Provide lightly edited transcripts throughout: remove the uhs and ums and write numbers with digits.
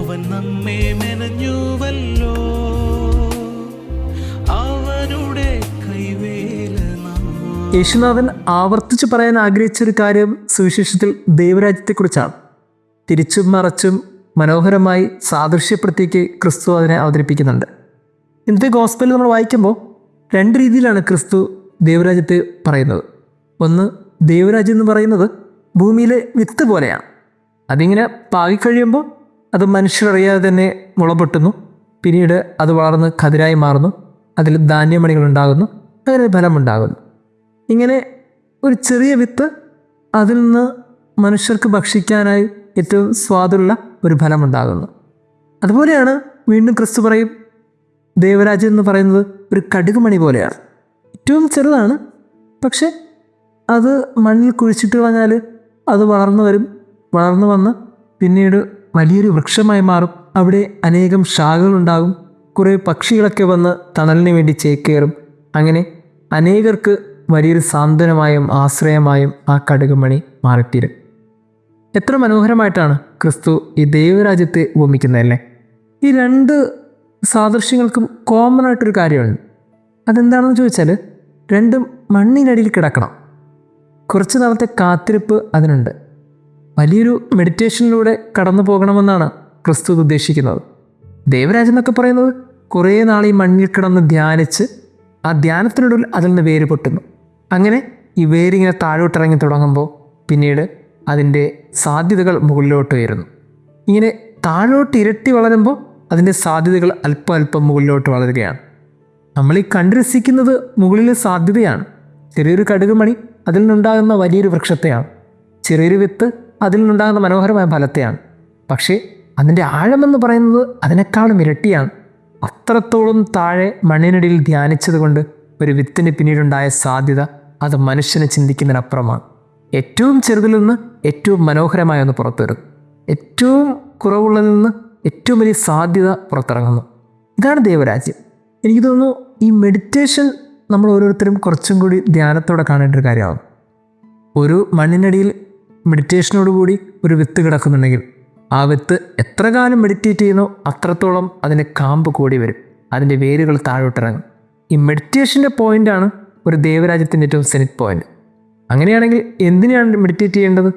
അവൻ നമ്മെ മെനഞ്ഞുവല്ലോ, അവനുടെ കൈവേല യേശുനാഥൻ ആവർത്തിച്ച് പറയാൻ ആഗ്രഹിച്ചൊരു കാര്യം സുവിശേഷത്തിൽ ദൈവരാജ്യത്തെക്കുറിച്ചാണ്. തിരിച്ചും മറച്ചും മനോഹരമായി സാദൃശ്യപ്പെടുത്തിക്ക് ക്രിസ്തു അതിനെ അവതരിപ്പിക്കുന്നുണ്ട്. ഇന്നത്തെ ഗോസ്പലിൽ നമ്മൾ വായിക്കുമ്പോൾ രണ്ട് രീതിയിലാണ് ക്രിസ്തു ദൈവരാജ്യത്തെ പറയുന്നത്. ഒന്ന്, ദൈവരാജ്യം എന്ന് പറയുന്നത് ഭൂമിയിലെ വിത്ത് പോലെയാണ്. അതിങ്ങനെ പാകിക്കഴിയുമ്പോൾ അത് മനുഷ്യരറിയാതെ തന്നെ മുളപൊട്ടുന്നു, പിന്നീട് അത് വളർന്ന് കതിരായി മാറുന്നു, അതിൽ ധാന്യമണികൾ ഉണ്ടാകുന്നു, അങ്ങനെ ഫലമുണ്ടാകുന്നു. ഇങ്ങനെ ഒരു ചെറിയ വിത്ത്, അതിൽ നിന്ന് മനുഷ്യർക്ക് ഭക്ഷിക്കാനായി ഏറ്റവും സ്വാദുള്ള ഒരു ഫലമുണ്ടാകുന്നു. അതുപോലെയാണ് വീണ്ടും ക്രിസ്തു പറയും, ദൈവരാജ്യം എന്ന് പറയുന്നത് ഒരു കടുകുമണി പോലെയാണ്. ഏറ്റവും ചെറുതാണ്, പക്ഷെ അത് മണ്ണിൽ കുഴിച്ചിട്ട് കളഞ്ഞാൽ അത് വളർന്നു വരും. വളർന്നു വന്ന് പിന്നീട് വലിയൊരു വൃക്ഷമായി മാറും. അവിടെ അനേകം ശാഖകളുണ്ടാകും. കുറേ പക്ഷികളൊക്കെ വന്ന് തണലിന് വേണ്ടി ചേക്കേറും. അങ്ങനെ അനേകർക്ക് വലിയൊരു സാന്ത്വനമായും ആശ്രയമായും ആ കടുകുമണി മാറിത്തീരും. എത്ര മനോഹരമായിട്ടാണ് ക്രിസ്തു ഈ ദൈവരാജ്യത്തെ ഉപമിക്കുന്നതല്ലേ. ഈ രണ്ട് സാദൃശ്യങ്ങൾക്കും കോമൺ ആയിട്ടൊരു കാര്യമുണ്ട്. അതെന്താണെന്ന് ചോദിച്ചാൽ, രണ്ടും മണ്ണിനടിയിൽ കിടക്കണം. കുറച്ച് നാളത്തെ കാത്തിരിപ്പ് അതിനുണ്ട്. വലിയൊരു മെഡിറ്റേഷനിലൂടെ കടന്നു പോകണമെന്നാണ് ക്രിസ്തു ഉദ്ദേശിക്കുന്നത്. ദൈവരാജ്യം എന്നൊക്കെ പറയുന്നത് കുറേ നാൾ ഈ മണ്ണിൽ കിടന്ന് ധ്യാനിച്ച് ആ ധ്യാനത്തിനൊടുവിൽ അതിൽ നിന്ന് വേര് പൊട്ടുന്നു. അങ്ങനെ ഈ വേരിങ്ങനെ താഴോട്ടിറങ്ങി തുടങ്ങുമ്പോൾ പിന്നീട് അതിൻ്റെ സാധ്യതകൾ മുകളിലോട്ട് ഉയരുന്നു. ഇങ്ങനെ താഴോട്ട് ഇരട്ടി വളരുമ്പോൾ അതിൻ്റെ സാധ്യതകൾ അല്പം അല്പം മുകളിലോട്ട് വളരുകയാണ്. നമ്മൾ ഈ കണ്ടുരസിക്കുന്നത് മുകളിലെ സാധ്യതയാണ്. ചെറിയൊരു കടുകുമണി അതിൽ നിന്നുണ്ടാകുന്ന വലിയൊരു വൃക്ഷത്തെയാണ്. ചെറിയൊരു വിത്ത് അതിൽ നിന്നുണ്ടാകുന്ന മനോഹരമായ ഫലത്തെയാണ്. പക്ഷേ അതിൻ്റെ ആഴമെന്ന് പറയുന്നത് അതിനേക്കാളും ഇരട്ടിയാണ്. അത്രത്തോളം താഴെ മണ്ണിനടിയിൽ ധ്യാനിച്ചത് കൊണ്ട് ഒരു വിത്തിന് പിന്നീടുണ്ടായ സാധ്യത അത് മനുഷ്യന് ചിന്തിക്കുന്നതിനപ്പുറമാണ്. ഏറ്റവും ചെറുതിൽ നിന്ന് ഏറ്റവും മനോഹരമായ ഒന്ന് പുറത്തു വരുന്നു. ഏറ്റവും കുറവുള്ളതിൽ നിന്ന് ഏറ്റവും വലിയ സാധ്യത പുറത്തിറങ്ങുന്നു. ഇതാണ് ദൈവരാജ്യം. എനിക്ക് തോന്നുന്നു ഈ മെഡിറ്റേഷൻ നമ്മൾ ഓരോരുത്തരും കുറച്ചും കൂടി ധ്യാനത്തോടെ കാണേണ്ട ഒരു കാര്യമാണ്. ഒരു മണ്ണിനടിയിൽ മെഡിറ്റേഷനോടുകൂടി ഒരു വിത്ത് കിടക്കുന്നുണ്ടെങ്കിൽ ആ വിത്ത് എത്ര കാലം മെഡിറ്റേറ്റ് ചെയ്യുന്നോ അത്രത്തോളം അതിൻ്റെ കാമ്പ് കൂടി വരും, അതിൻ്റെ വേരുകൾ താഴോട്ടിറങ്ങും. ഈ മെഡിറ്റേഷൻ്റെ പോയിൻ്റാണ് ഒരു ദൈവരാജ്യത്തിൻ്റെ ഏറ്റവും സെനിറ്റ് പോയിൻ്റ്. അങ്ങനെയാണെങ്കിൽ എന്തിനാണ് മെഡിറ്റേറ്റ് ചെയ്യേണ്ടത്?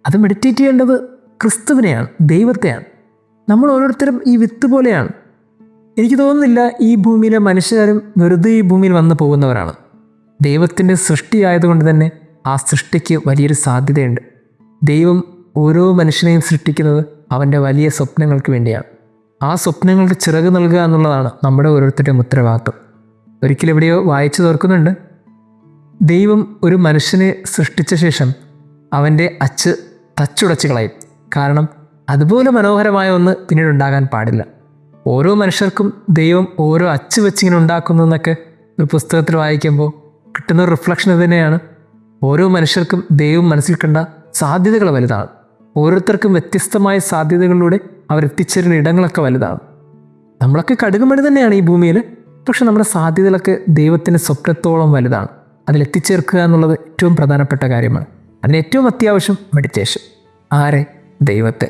അത് മെഡിറ്റേറ്റ് ചെയ്യേണ്ടത് ക്രിസ്തുവിനെയാണ്, ദൈവത്തെയാണ്. നമ്മൾ ഓരോരുത്തരും ഈ വിത്ത് പോലെയാണ്. എനിക്ക് തോന്നുന്നില്ല ഈ ഭൂമിയിലെ മനുഷ്യരും വെറുതെ ഈ ഭൂമിയിൽ വന്നു പോകുന്നവരാണ്. ദൈവത്തിൻ്റെ സൃഷ്ടിയായതുകൊണ്ട് തന്നെ ആ സൃഷ്ടിക്ക് വലിയൊരു സാധ്യതയുണ്ട്. ദൈവം ഓരോ മനുഷ്യനെയും സൃഷ്ടിക്കുന്നത് അവൻ്റെ വലിയ സ്വപ്നങ്ങൾക്ക് വേണ്ടിയാണ്. ആ സ്വപ്നങ്ങൾക്ക് ചിറക് നൽകുക എന്നുള്ളതാണ് നമ്മുടെ ഓരോരുത്തരുടെയും ഉത്തരവാദിത്വം. ഒരിക്കലെവിടെയോ വായിച്ചു തീർക്കുന്നുണ്ട്, ദൈവം ഒരു മനുഷ്യനെ സൃഷ്ടിച്ച ശേഷം അവൻ്റെ അച്ച് തച്ചുടച്ച് കളയും. കാരണം അതുപോലെ മനോഹരമായ ഒന്ന് പിന്നീട് ഉണ്ടാകാൻ പാടില്ല. ഓരോ മനുഷ്യർക്കും ദൈവം ഓരോ അച്ച് വെച്ചിങ്ങനെ ഉണ്ടാക്കുന്നു എന്നൊക്കെ ഒരു പുസ്തകത്തിൽ വായിക്കുമ്പോൾ കിട്ടുന്ന ഒരു റിഫ്ലക്ഷൻ തന്നെയാണ്. ഓരോ മനുഷ്യർക്കും ദൈവം മനസ്സിൽ കണ്ട സാധ്യതകൾ വലുതാണ്. ഓരോരുത്തർക്കും വ്യത്യസ്തമായ സാധ്യതകളിലൂടെ അവരെത്തിച്ചേരുന്ന ഇടങ്ങളൊക്കെ വലുതാണ്. നമ്മളൊക്കെ കടുകുമണി തന്നെയാണ് ഈ ഭൂമിയിൽ, പക്ഷെ നമ്മുടെ സാധ്യതകളൊക്കെ ദൈവത്തിൻ്റെ സ്വപ്നത്തോളം വലുതാണ്. അതിലെത്തിച്ചേർക്കുക എന്നുള്ളത് ഏറ്റവും പ്രധാനപ്പെട്ട കാര്യമാണ്. അതിന് ഏറ്റവും അത്യാവശ്യം മെഡിറ്റേഷൻ. ആരെ? ദൈവത്തെ.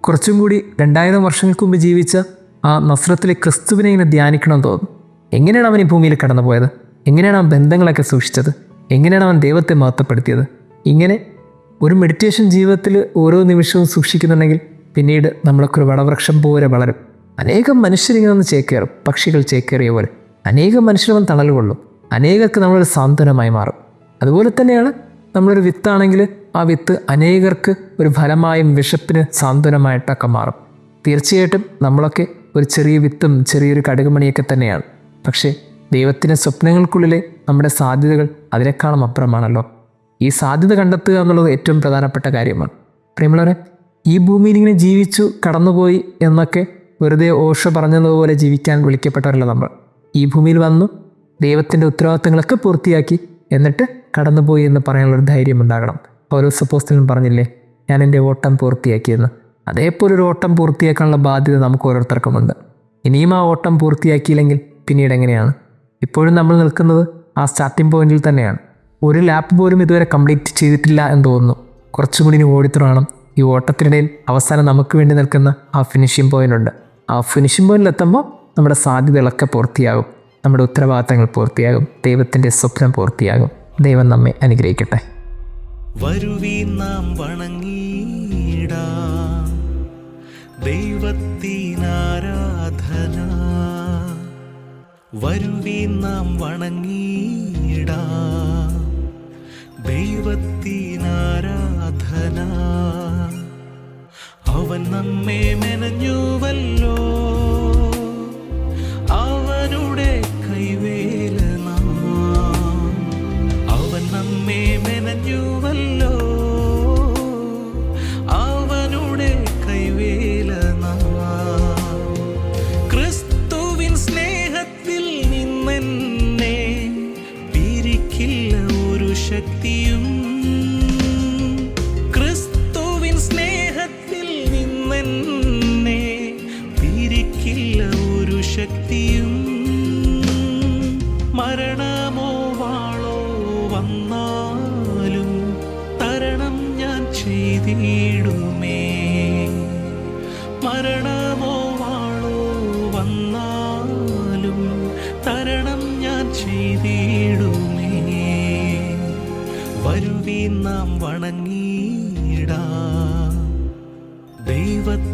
കുറച്ചും കൂടി 2000 വർഷങ്ങൾക്ക് മുമ്പ് ജീവിച്ച ആ നസ്രത്തിലെ ക്രിസ്തുവിനെ ഇങ്ങനെ ധ്യാനിക്കണമെന്ന് തോന്നും. എങ്ങനെയാണ് അവൻ ഈ ഭൂമിയിൽ കടന്നു പോയത്? എങ്ങനെയാണ് അവൻ ബന്ധങ്ങളൊക്കെ സൂക്ഷിച്ചത്? എങ്ങനെയാണ് അവൻ ദൈവത്തെ മഹത്വപ്പെടുത്തിയത്? ഇങ്ങനെ ഒരു മെഡിറ്റേഷൻ ജീവിതത്തിൽ ഓരോ നിമിഷവും സൂക്ഷിക്കുന്നുണ്ടെങ്കിൽ പിന്നീട് നമ്മളൊക്കെ ഒരു വടവൃക്ഷം പോലെ വളരും. അനേകം മനുഷ്യരിങ്ങനെ ഒന്ന് ചേക്കേറും, പക്ഷികൾ ചേക്കേറിയ പോലെ. അനേകം മനുഷ്യരും തണൽ കൊള്ളും. അനേകർക്ക് നമ്മളൊരു സാന്ത്വനമായി മാറും. അതുപോലെ തന്നെയാണ് നമ്മളൊരു വിത്താണെങ്കിൽ ആ വിത്ത് അനേകർക്ക് ഒരു ഫലമായും വിശപ്പിന് സാന്ത്വനമായിട്ടൊക്കെ മാറും. തീർച്ചയായിട്ടും നമ്മളൊക്കെ ഒരു ചെറിയ വിത്തും ചെറിയൊരു കടുകുമണിയൊക്കെ തന്നെയാണ്. പക്ഷേ ദൈവത്തിൻ്റെ സ്വപ്നങ്ങൾക്കുള്ളിലെ നമ്മുടെ സാധ്യതകൾ അതിനേക്കാളും അപ്പുറമാണല്ലോ. ഈ സാധ്യത കണ്ടെത്തുക എന്നുള്ളത് ഏറ്റവും പ്രധാനപ്പെട്ട കാര്യമാണ്. പ്രിയമുള്ളവരെ, ഈ ഭൂമിയിൽ ഇങ്ങനെ ജീവിച്ചു കടന്നുപോയി എന്നൊക്കെ വെറുതെ ഓഷ പറഞ്ഞതുപോലെ ജീവിക്കാൻ വിളിക്കപ്പെട്ടവരല്ല നമ്മൾ. ഈ ഭൂമിയിൽ വന്നു ദൈവത്തിൻ്റെ ഉത്തരവാദിത്തങ്ങളൊക്കെ പൂർത്തിയാക്കി എന്നിട്ട് കടന്നുപോയി എന്ന് പറയാനുള്ളൊരു ധൈര്യം ഉണ്ടാകണം. പൗലോസ് അപ്പോസ്തലൻ പറഞ്ഞില്ലേ, ഞാൻ എൻ്റെ ഓട്ടം പൂർത്തിയാക്കിയെന്ന്. അതേപോലെ ഒരു ഓട്ടം പൂർത്തിയാക്കാനുള്ള ബാധ്യത നമുക്ക് ഓരോരുത്തർക്കുമുണ്ട്. ഇനിയും ആ ഓട്ടം പൂർത്തിയാക്കിയില്ലെങ്കിൽ പിന്നീട് എങ്ങനെയാണ്? ഇപ്പോഴും നമ്മൾ നിൽക്കുന്നത് ആ സ്റ്റാർട്ടിംഗ് പോയിന്റിൽ തന്നെയാണ്. ഒരു ലാപ്പ് പോലും ഇതുവരെ കംപ്ലീറ്റ് ചെയ്തിട്ടില്ല എന്ന് തോന്നുന്നു. കുറച്ചും കൂടി ഇനി ഓടിത്തുടങ്ങണം, ഈ ഓട്ടത്തിനിടയിൽ അവസാനം നമുക്ക് വേണ്ടി നിൽക്കുന്ന ആ ഫിനിഷിംഗ് പോയിൻ്റുണ്ട്. ആ ഫിനിഷിംഗ് പോയിന്റിലെത്തുമ്പോൾ നമ്മുടെ സാധ്യതകളൊക്കെ പൂർത്തിയാകും, നമ്മുടെ ഉത്തരവാദിത്തങ്ങൾ പൂർത്തിയാകും, ദൈവത്തിൻ്റെ സ്വപ്നം പൂർത്തിയാകും. ദൈവം നമ്മെ അനുഗ്രഹിക്കട്ടെ. വരുവീൻ നാം വണങ്ങിടാം ദൈവത്തിനാരാധന. വരുവീൻ നാം വണങ്ങിടാം ദൈവത്തിനാരാധന. അവൻ നമ്മെ മെനഞ്ഞുവല്ലോ, അവനുടെ കൈവേല നാം. അവൻ നമ്മെ മെനഞ്ഞുവല്ലോ, അവനുടെ കൈവേല നാം. ക്രിസ്തുവിൻ സ്നേഹത്തിൽ നിന്നെന്നെ പിരിക്കില്ല ഒരു ശക്തിയും. ക്രിസ്തുവിൻ സ്നേഹത്തിൽ നിന്നെന്നെ പിരിക്കില്ല ഒരു ശക്തിയും. മരണമോ വാളോ വന്നാലും തരണം ഞാൻ ചെയ്തിടുമേ. മരണമോ വാളോ വന്നാലും തരണം ഞാൻ ചെയ്തിടുമേ. വരുവീൻ നാം വണങ്ങിടാം ദൈവത്തിനാരാധന.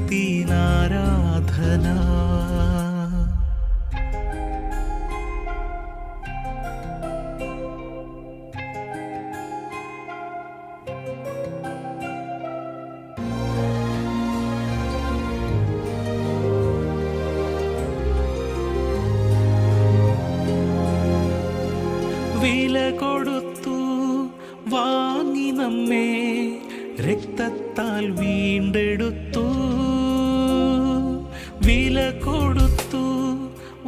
വില കൊടുത്തു വാങ്ങി നമ്മെ രക്തത്താൽ വീണ്ടെടുത്തു. വില കൊടുത്തു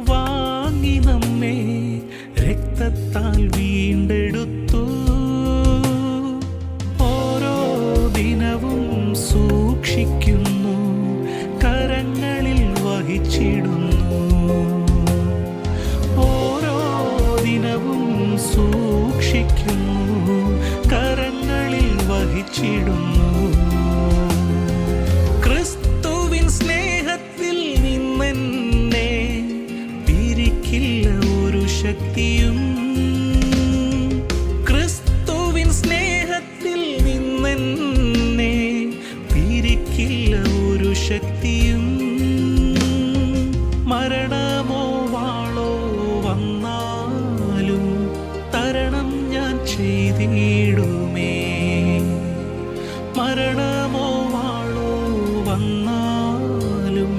വാങ്ങി നമ്മെ രക്തത്താൽ വീണ്ടെടുത്തു. ഓരോ ദിനവും സൂക്ഷിക്കുന്നു, കരങ്ങളിൽ വഹിച്ചിടുന്നു. ഓരോ ദിനവും സൂക്ഷിക്കുന്നു, കരങ്ങളിൽ വഹിച്ചിടുന്നു. ക്രിസ്തുവിൻ സ്നേഹത്തിൽ നിന്നെന്നെ പിരിക്കില്ല ഒരു ശക്തിയും. ക്രിസ്തുവിൻ സ്നേഹത്തിൽ നിന്നെന്നെ പിരിക്കില്ല ഒരു ശക്തിയും. മരണമോ വാളോ വന്നാലും തരണം ഞാൻ ചെയ്തിടുമേ. മരണമോ വാളോ വന്നാലും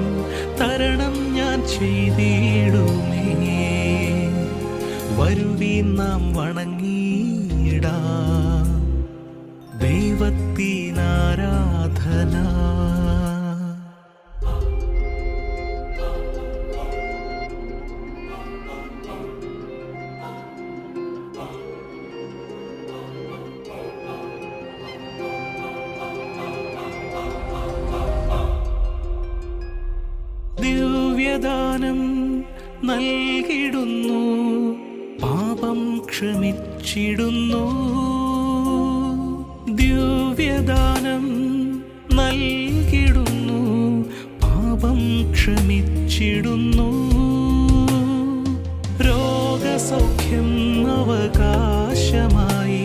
തരണം ഞാൻ ചെയ്തിടുമേ. വരുവീൻ നാം വണങ്ങിടാം ദൈവത്തിനാരാധന. ദിവ്യദാനം നൽകിടുന്നു, പാപം ക്ഷമിച്ചിടുന്നു. ദിവ്യദാനം നൽകിടുന്നു, പാപം ക്ഷമിച്ചിടുന്നു. രോഗസൗഖ്യം അവകാശമായി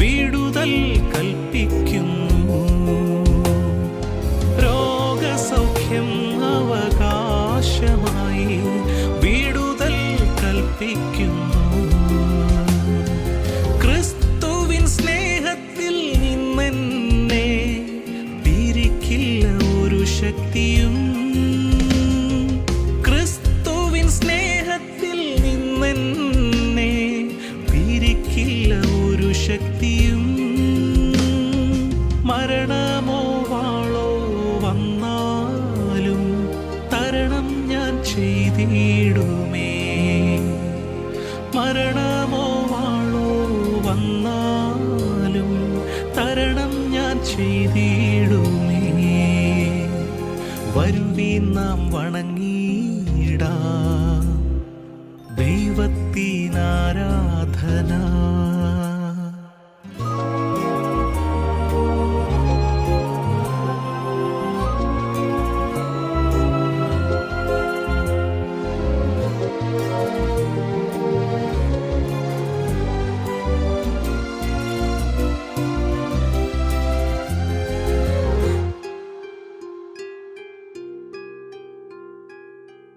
വിടുതൽ കൽപ്പിക്കുന്നു. രോഗസൗഖ്യം അവകാശമായി വിടുതൽ കൽപ്പിക്കുന്നു. ക്രിസ്തുവിൻ സ്നേഹത്തിൽ നിന്നെന്നെ പിരിക്കില്ല ഒരു ശക്തിയും. ക്രിസ്തുവിൻ സ്നേഹത്തിൽ നിന്നെന്നെ പിരിക്കില്ല ഒരു ശക്തിയും. മരണമോ വാളോ വന്നാലും തരണം ഞാൻ ചെയ്തിടുമേ. മരണമോ വാളോ വന്നാലും തരണം ഞാൻ ചെയ്തിടുമേ. വരുവീൻ നാം വണങ്ങിടാം ദൈവത്തിനാരാധന.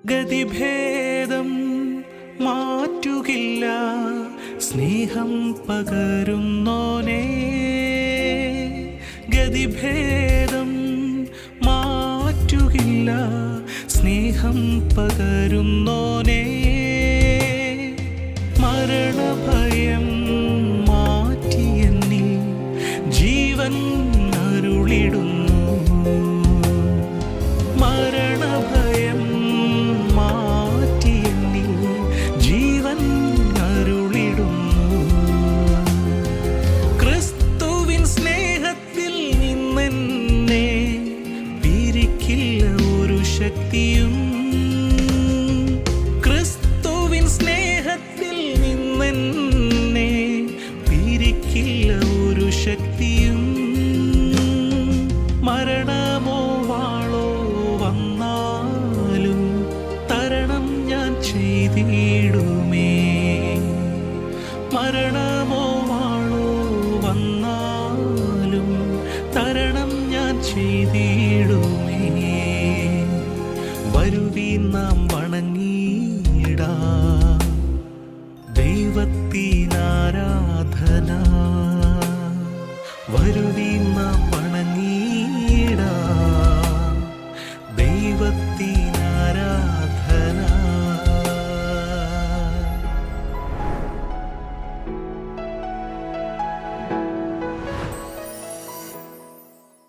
ഗതിഭേദം മാറ്റുകില്ല സ്നേഹം പകരുന്നോനേ. ഗതിഭേദം മാറ്റുകില്ല സ്നേഹം പകരുന്നോനേ. മരണഭയം മാറ്റിയെന്നിൽ ജീവൻ അരുളിടുന്നു. മരണഭയം മാറ്റിയെന്നിൽ ജീവൻ അരുളിടുന്നു. ക്രിസ്തുവിൻ സ്നേഹത്തിൽ നിന്നെന്നെ പിരിക്കില്ല ഒരു ശക്തിയും. ക്രിസ്തുവിൻ സ്നേഹത്തിൽ നിന്നെന്നെ പിരിക്കില്ല ഒരു ശക്തിയും. മരണമോ വാളോ വന്നാലും തരണം ഞാൻ ചെയ്തിടുമേ. മരണമോ വാളോ വന്നാലും തരണം ഞാൻ ചെയ്തിടുമേ. വരുവീൻ നാം വണങ്ങിയിടാം ദൈവത്തിനാരാധന. വരുവീൻ